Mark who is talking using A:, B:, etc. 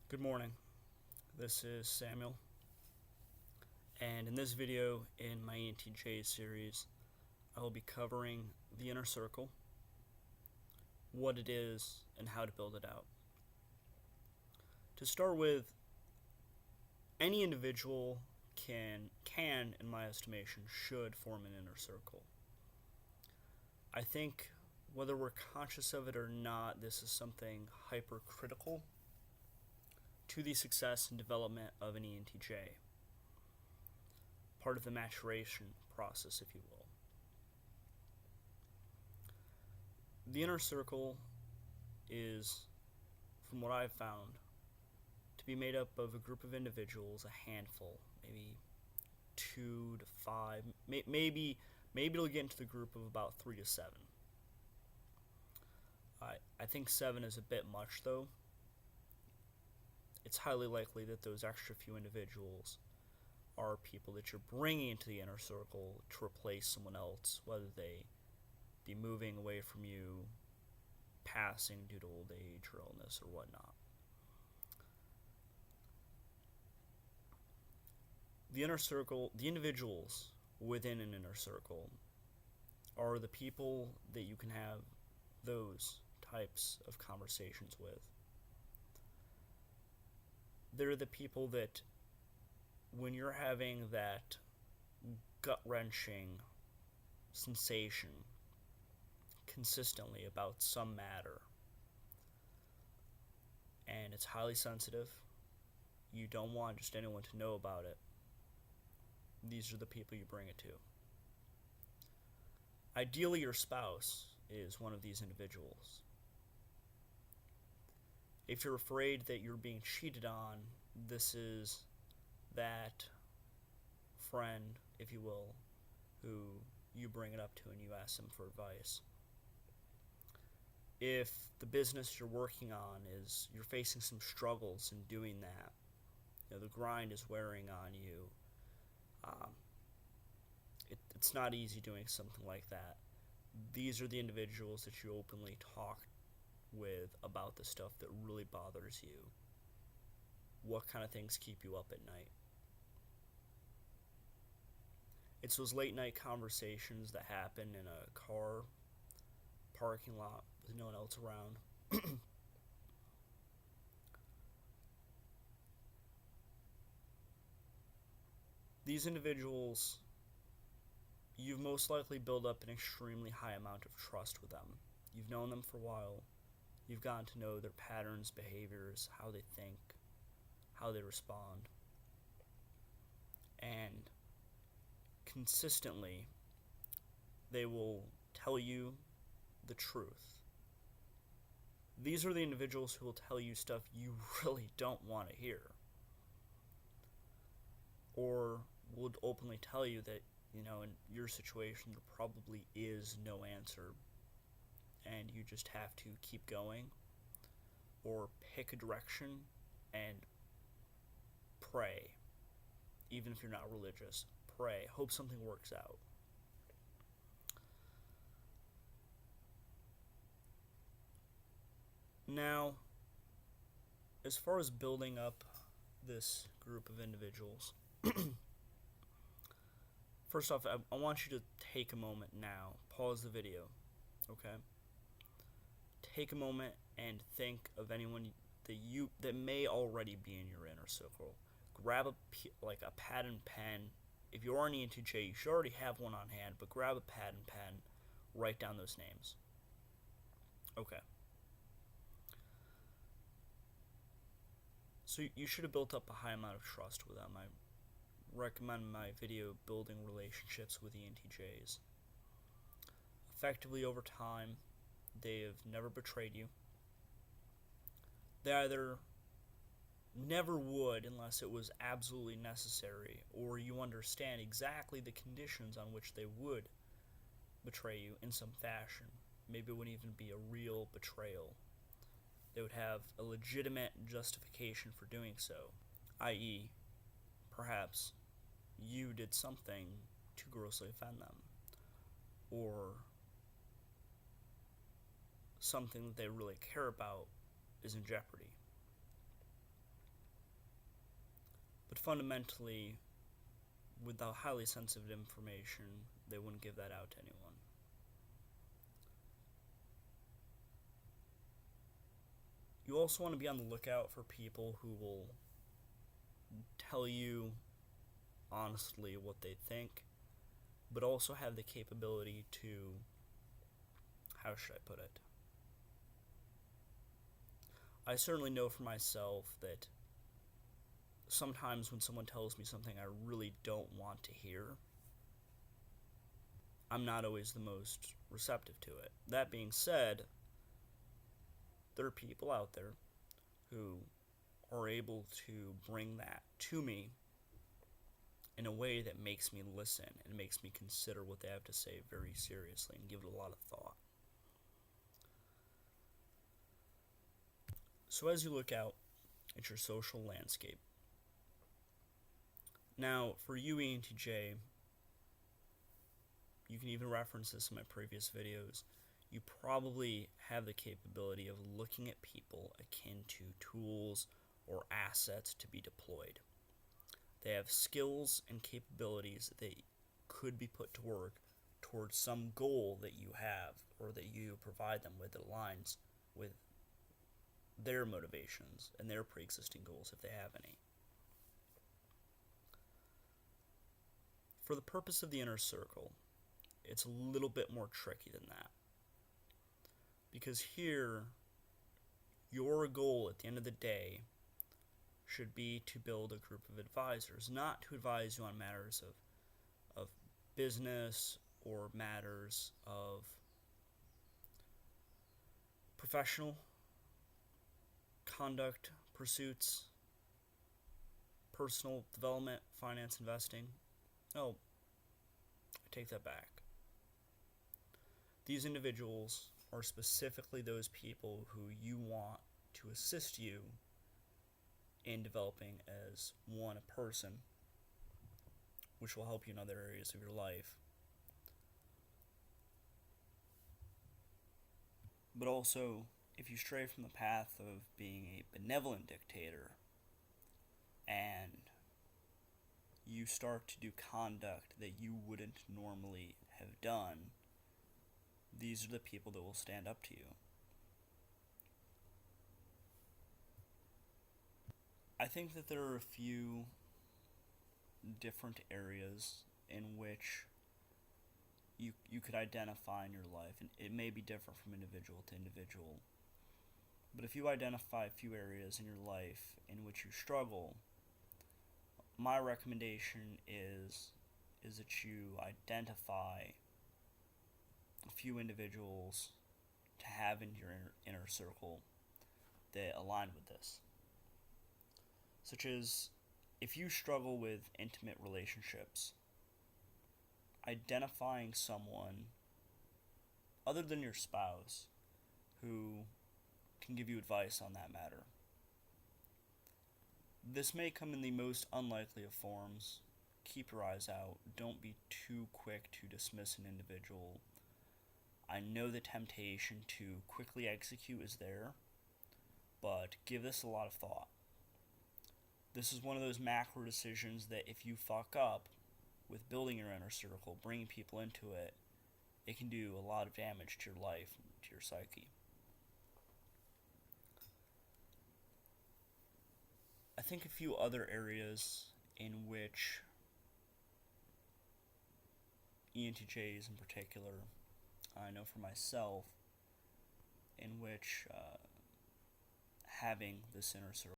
A: Good morning. This is Samuel, and in this video in my ENTJs series, I will be covering the inner circle, what it is, and how to build it out. To start with, any individual can, in my estimation, should form an inner circle. I think whether we're conscious of it or not, this is something hypercritical to the success and development of an ENTJ. Part of the maturation process, if you will. The inner circle is, from what I've found, to be made up of a group of individuals, a handful, maybe 2 to 5, maybe it'll get into the group of about 3 to 7. I think 7 is a bit much, though. It's highly likely that those extra few individuals are people that you're bringing into the inner circle to replace someone else, whether they be moving away from you, passing due to old age or illness or whatnot. The inner circle, the individuals within an inner circle, are the people that you can have those types of conversations with. They're the people that, when you're having that gut-wrenching sensation consistently about some matter, and it's highly sensitive, you don't want just anyone to know about it, these are the people you bring it to. Ideally, your spouse is one of these individuals. If you're afraid that you're being cheated on, this is that friend, if you will, who you bring it up to and you ask them for advice. If the business you're working on is, you're facing some struggles in doing that, the grind is wearing on you, it's not easy doing something like that. These are the individuals that you openly talk with about the stuff that really bothers you. What kind of things keep you up at night? It's those late night conversations that happen in a car parking lot with no one else around. These individuals, you've most likely built up an extremely high amount of trust with them. You've known them for a while. You've gotten to know their patterns, behaviors, how they think, how they respond. And consistently, they will tell you the truth. These are the individuals who will tell you stuff you really don't want to hear. Or will openly tell you that, in your situation, there probably is no answer, and you just have to keep going, or pick a direction and pray. Even if you're not religious, pray. Hope something works out. Now, as far as building up this group of individuals, first off, I want you to take a moment now. Pause the video, okay? Take a moment and think of anyone that may already be in your inner circle. Grab a pad and pen. If you're an ENTJ, you should already have one on hand, but grab a pad and pen. Write down those names. Okay. So you should have built up a high amount of trust with them. I recommend my video, Building Relationships with ENTJs. Effectively, over time, they have never betrayed you. They either never would unless it was absolutely necessary, or you understand exactly the conditions on which they would betray you in some fashion. Maybe it wouldn't even be a real betrayal. They would have a legitimate justification for doing so, i.e., perhaps you did something to grossly offend them, or something that they really care about is in jeopardy. But fundamentally, with the highly sensitive information, they wouldn't give that out to anyone. You also want to be on the lookout for people who will tell you honestly what they think, but also have the capability to, how should I put it? I certainly know for myself that sometimes when someone tells me something I really don't want to hear, I'm not always the most receptive to it. That being said, there are people out there who are able to bring that to me in a way that makes me listen and makes me consider what they have to say very seriously and give it a lot of thought. So as you look out at your social landscape, now for you ENTJ, you can even reference this in my previous videos, you probably have the capability of looking at people akin to tools or assets to be deployed. They have skills and capabilities that could be put to work towards some goal that you have or that you provide them with that aligns with their motivations and their pre-existing goals if they have any. For the purpose of the inner circle, it's a little bit more tricky than that. Because here, your goal at the end of the day should be to build a group of advisors, not to advise you on matters of business or matters of professional conduct, pursuits, personal development, finance, investing. No, I take that back. These individuals are specifically those people who you want to assist you in developing as one, a person, which will help you in other areas of your life, but also if you stray from the path of being a benevolent dictator and you start to do conduct that you wouldn't normally have done, these are the people that will stand up to you. I think that there are a few different areas in which you could identify in your life, and it may be different from individual to individual, but if you identify a few areas in your life in which you struggle, my recommendation is that you identify a few individuals to have in your inner circle that align with this. Such as, if you struggle with intimate relationships, identifying someone other than your spouse who can give you advice on that matter. This may come in the most unlikely of forms. Keep your eyes out. Don't be too quick to dismiss an individual. I know the temptation to quickly execute is there, but give this a lot of thought. This is one of those macro decisions that if you fuck up with building your inner circle, bringing people into it, it can do a lot of damage to your life, to your psyche. I think a few other areas in which ENTJs in particular, I know for myself, in which having this inner circle